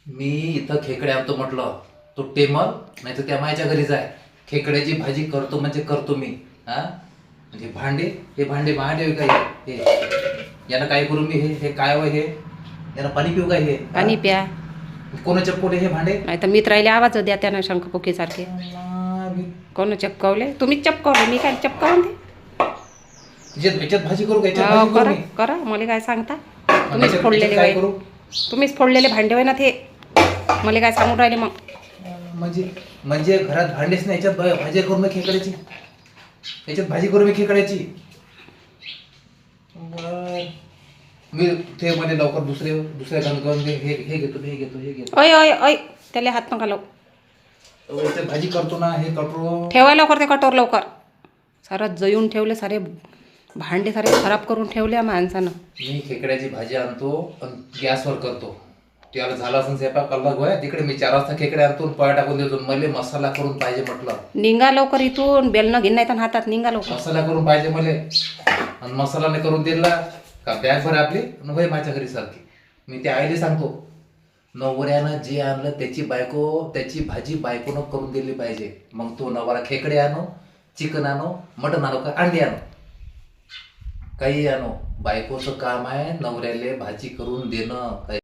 मी इथं खेकडे आणतो म्हटलं, तो टेमल नाही तर त्या मायच्या घरी जाय. खेकड्याची भाजी करतो म्हणजे करतो मी. हा म्हणजे भांडे, हे भांडे भांडे काय हे यानं काय करू मी? हे हे काय वय हे? यानं पाणी पिऊ काय हे? पाणी प्या. कोण चपकोले हे भांडे? नाही तर मित्राला आवाज द्या त्यानं शंखपोकी सारखे. कोण चपकावले? तुम्हीच चपकावले, मी काय चपकावून दे. याच्यात भाजी करू का? याच्यात हो, भाजी करू करा मी? करा, मला काय सांगता? आणि तुम्हीच याच्यात फोडलेले काय होय. करू? तुम्हीच फोडलेले भांडे होय ना ते. मला काय सांगून राहिले मग? म्हणजे म्हणजे घरात भांडेच नाही, याच्यात भाजी करू मी खेकड्याची. याच्यात भाजी करू मी खेकड्याची. मी ते म्हणे लवकर दुसऱ्या गंज हे घेतो हे घेतो हे घेतो. ओय ओय ओय, त्याला हात नका लावू. याच्यात भाजी करतो ना, हे करतो. ठेवा लवकर ते कटोर लवकर. सारं जळून ठेवले, सारे भांडे सारे खराब करून ठेवले माणसानं. मी खेकड्याची भाजी आणतो आणि गॅसवर करतो. त्याला झाला असं स्वयंपाक कल्ला गोया तिकडे मी 4 वाजता खेकडे आणतो, पोळ्या टाकून देतो. मला मसाला करून पाहिजे म्हटलं. निघा लवकर इथून, बेलनं घेऊन नाही तर हातात निघा लवकर. मसाला करून पाहिजे मला. आणि मसाला नाही करून दिला का बॅग भर आपली वय माझ्या घरी सारखी. मी त्या आईला सांगतो, नवऱ्यानं जे आणलं त्याची भाजी बायकोनं करून दिली पाहिजे. मग तो नवरा खेकडे आणो, चिकन आणो, मटण आणो का अंडी आणो, काही आणो, बायकोचं काम आहे नवऱ्याला भाजी करून देणं.